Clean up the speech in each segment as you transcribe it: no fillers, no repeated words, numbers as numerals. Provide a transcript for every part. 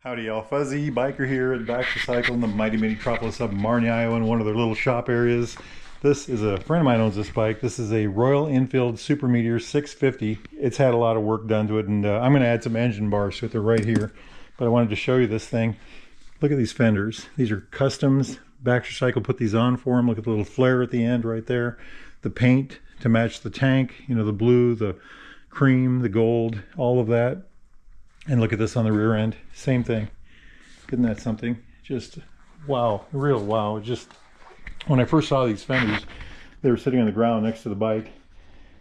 Howdy y'all, Fuzzy Biker here at Back to Cycle in the mighty metropolis of Marnie, Iowa, in one of their little shop areas. This is a friend of mine owns this bike. This is a Royal Enfield Super Meteor 650. It's had a lot of work done to it, and I'm going to add some engine bars to it. They're right here. But I wanted to show you this thing. Look at these fenders. These are customs. Back to Cycle put these on for them. Look at the little flare at the end right there. The paint to match the tank, you know, the blue, the cream, the gold, all of that. And look at this on the rear end, same thing. Isn't that something? Just wow, real wow. Just when I first saw these fenders, they were sitting on the ground next to the bike.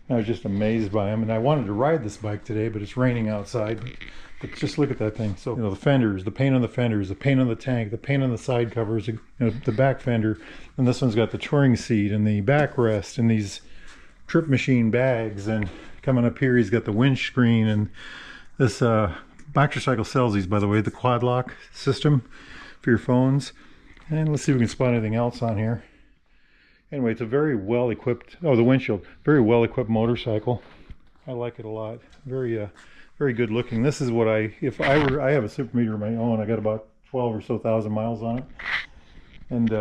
I was just amazed by them, and I wanted to ride this bike today, but it's raining outside. But just look at that thing. So, you know, the fenders, the paint on the fenders, the paint on the tank, the paint on the side covers, you know, the back fender, and this one's got the touring seat and the backrest and these trip machine bags, and coming up here he's got the windscreen, and this Back to Cycle sells these, by the way, the quad lock system for your phones. And let's see if we can spot anything else on here. Anyway, it's a very well equipped, oh, the windshield, very well equipped motorcycle. I like it a lot. Very very good looking. This is what I have a Super Meteor of my own. I got about 12 or so thousand miles on it. And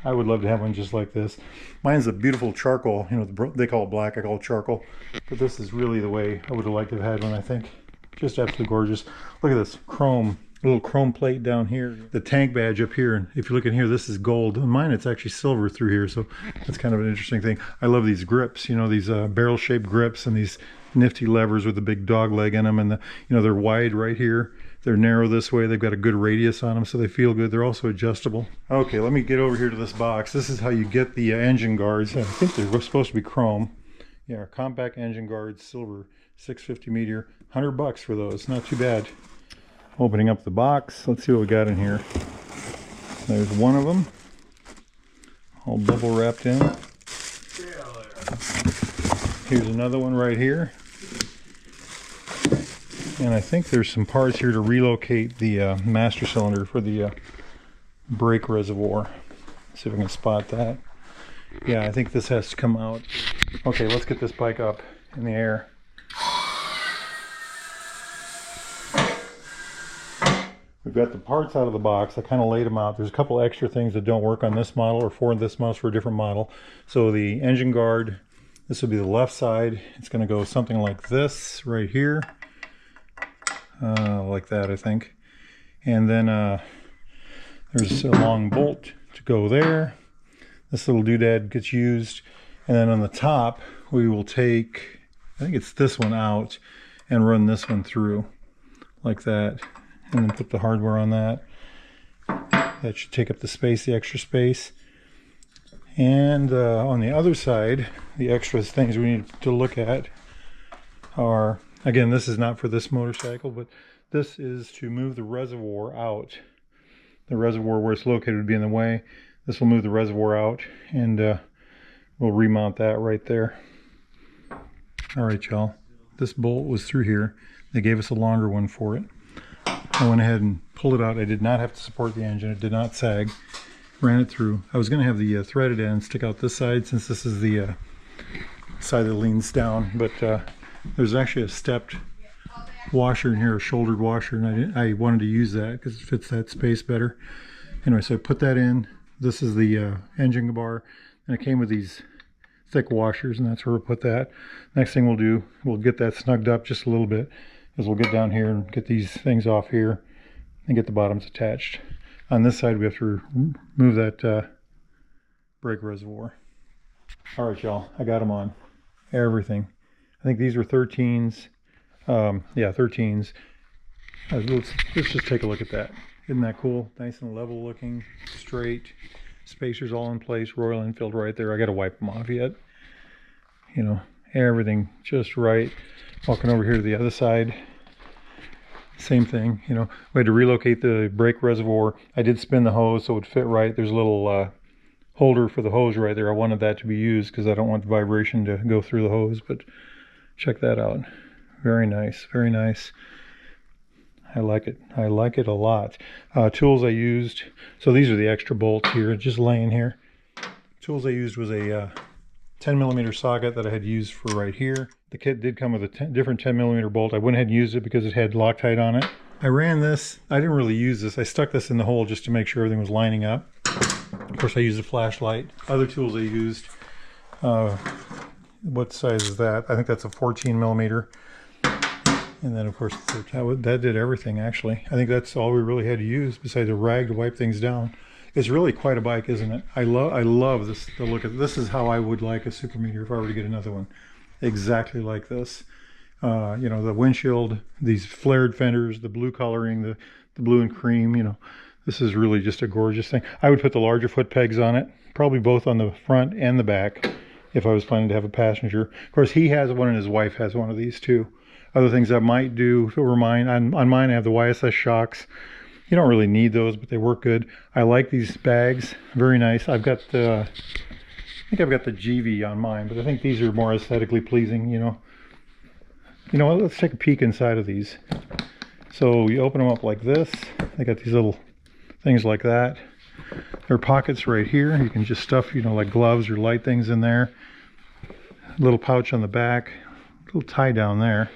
I would love to have one just like this. Mine's a beautiful charcoal, you know, they call it black, I call it charcoal. But this is really the way I would have liked to have had one, I think. Just absolutely gorgeous. Look at this chrome, little chrome plate down here. The tank badge up here, and if you look in here, this is gold. On mine, it's actually silver through here, so that's kind of an interesting thing. I love these grips, you know, these barrel-shaped grips and these nifty levers with the big dog leg in them, and you know, they're wide right here. They're narrow this way. They've got a good radius on them, so they feel good. They're also adjustable. Okay, let me get over here to this box. This is how you get the engine guards. I think they're supposed to be chrome. Yeah, compact engine guards, silver, 650 Meteor. $100 for those, not too bad. Opening up the box, let's see what we got in here. There's one of them, all bubble wrapped in. Here's another one right here. And I think there's some parts here to relocate the master cylinder for the brake reservoir. See if I can spot that. Yeah, I think this has to come out. Okay, let's get this bike up in the air. We've got the parts out of the box. I kind of laid them out. There's a couple extra things that don't work on this model, or for this model, for a different model. So the engine guard, this will be the left side. It's going to go something like this right here. Like that, I think. And then there's a long bolt to go there. This little doodad gets used. And then on the top, we will take, I think it's this one out, and run this one through like that. And then put the hardware on that. That should take up the space, the extra space. And on the other side, the extra things we need to look at are, again, this is not for this motorcycle, but this is to move the reservoir out. The reservoir where it's located would be in the way. This will move the reservoir out, and we'll remount that right there. All right, y'all. This bolt was through here. They gave us a longer one for it. I went ahead and pulled it out. I did not have to support the engine. It did not sag. Ran it through. I was going to have the threaded end stick out this side, since this is the side that leans down, but there's actually a stepped washer in here, a shouldered washer, and I wanted to use that because it fits that space better. Anyway, so I put that in. This is the engine bar, and it came with these thick washers, and that's where we'll put that. Next thing we'll do, we'll get that snugged up just a little bit, is we'll get down here and get these things off here and get the bottoms attached. On this side, we have to remove that brake reservoir. All right, y'all, I got them on. Everything. I think these were 13s. Yeah, 13s. Let's just take a look at that. Isn't that cool? Nice and level looking, straight. Spacers all in place. Royal Enfield right there. I got to wipe them off yet. You know, everything just right. Walking over here to the other side. Same thing, you know. We had to relocate the brake reservoir. I did spin the hose so it would fit right. There's a little holder for the hose right there. I wanted that to be used because I don't want the vibration to go through the hose, but check that out. Very nice, very nice. I like it. I like it a lot. Tools I used, so these are the extra bolts here, just laying here. Tools I used was a 10mm socket that I had used for right here. The kit did come with a different 10mm bolt. I went ahead and used it because it had Loctite on it. I ran this. I didn't really use this. I stuck this in the hole just to make sure everything was lining up. Of course, I used a flashlight. Other tools I used. What size is that? I think that's a 14 millimeter. And then, of course, that did everything, actually. I think that's all we really had to use besides a rag to wipe things down. It's really quite a bike, isn't it? I love this. The look of this is how I would like a Super Meteor if I were to get another one. Exactly like this. You know, the windshield, these flared fenders, the blue coloring, the blue and cream, you know. This is really just a gorgeous thing. I would put the larger foot pegs on it, probably both on the front and the back if I was planning to have a passenger. Of course, he has one and his wife has one of these too. Other things I might do if it were mine, on mine I have the YSS shocks. You don't really need those, but they work good. I like these bags, very nice. I've got I think I've got the GV on mine, but I think these are more aesthetically pleasing, you know. You know what, let's take a peek inside of these. So you open them up like this. They got these little things like that. There are pockets right here. You can just stuff, you know, like gloves or light things in there. A little pouch on the back, a little tie down there.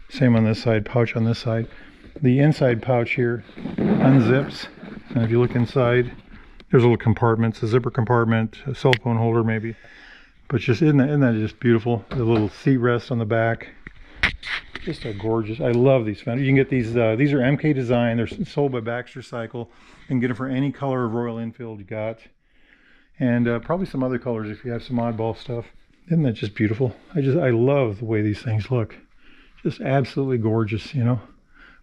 Same on this side, pouch on this side. The inside pouch here unzips, and if you look inside, there's little compartments, a zipper compartment, a cell phone holder maybe. But just isn't that just beautiful? The little seat rest on the back. Just a gorgeous. I love these fenders. You can get these. These are MK design. They're sold by Baxter Cycle. You can get them for any color of Royal Enfield you got, and probably some other colors if you have some oddball stuff. Isn't that just beautiful? I love the way these things look. Just absolutely gorgeous, you know.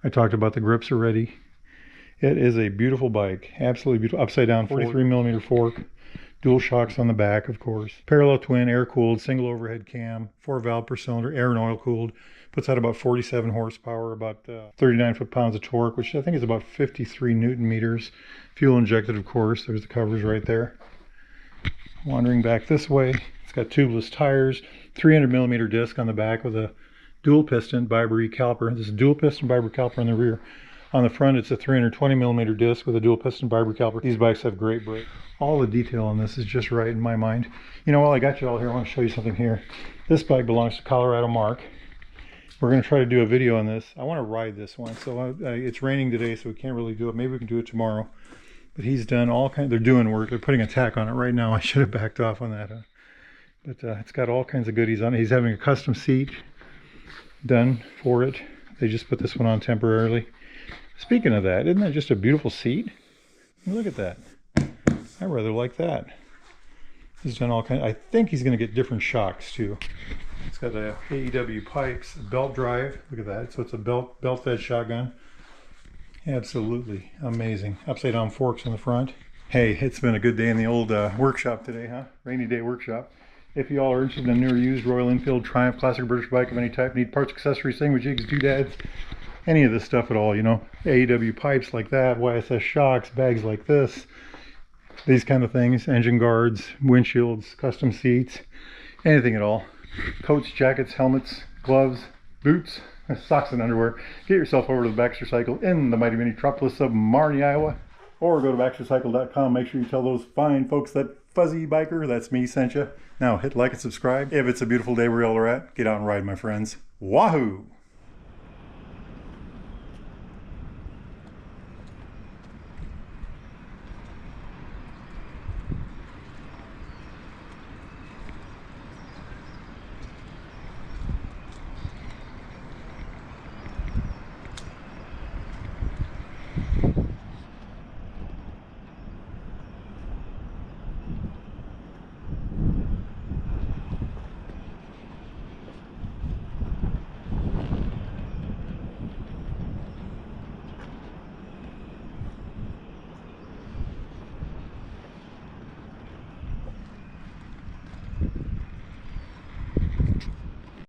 I talked about the grips already. It is a beautiful bike. Absolutely beautiful. Upside down 43 millimeter fork. Dual shocks on the back, of course. Parallel twin, air cooled, single overhead cam, 4 valve per cylinder, air and oil cooled. Puts out about 47 horsepower, about 39 foot-pounds of torque, which I think is about 53 Newton meters. Fuel injected, of course. There's the covers right there. Wandering back this way, it's got tubeless tires, 300 millimeter disc on the back with a dual piston Vibri caliper. This is a dual piston Vibri caliper on the rear. On the front, it's a 320 millimeter disc with a dual piston Vibri caliper. These bikes have great brakes. All the detail on this is just right in my mind. You know, while I got you all here, I want to show you something here. This bike belongs to Colorado Mark. We're going to try to do a video on this. I want to ride this one. So it's raining today, so we can't really do it. Maybe we can do it tomorrow. But he's done all kinds. They're doing work. They're putting a tack on it right now. I should have backed off on that. But it's got all kinds of goodies on it. He's having a custom seat done for it. They just put this one on temporarily. Speaking of that, isn't that just a beautiful seat? Look at that. I rather like that. He's done all kinds. I think he's going to get different shocks too. It's got the AEW pipes, belt drive. Look at that. So it's a belt-fed shotgun. Absolutely amazing. Upside down forks in the front. Hey, it's been a good day in the old workshop today, huh? Rainy day workshop. If you all are interested in a new or used Royal Enfield Triumph classic British bike of any type, need parts, accessories, jigs, doodads, any of this stuff at all, you know, AEW pipes like that, YSS shocks, bags like this, these kind of things, engine guards, windshields, custom seats, anything at all. Coats, jackets, helmets, gloves, boots, socks and underwear. Get yourself over to the Baxter Cycle in the mighty metropolis of Marnie, Iowa, or go to baxtercycle.com. Make sure you tell those fine folks that Fuzzy Biker, that's me, sent you. Now hit like and subscribe. If it's a beautiful day where y'all are at, get out and ride, my friends. Wahoo!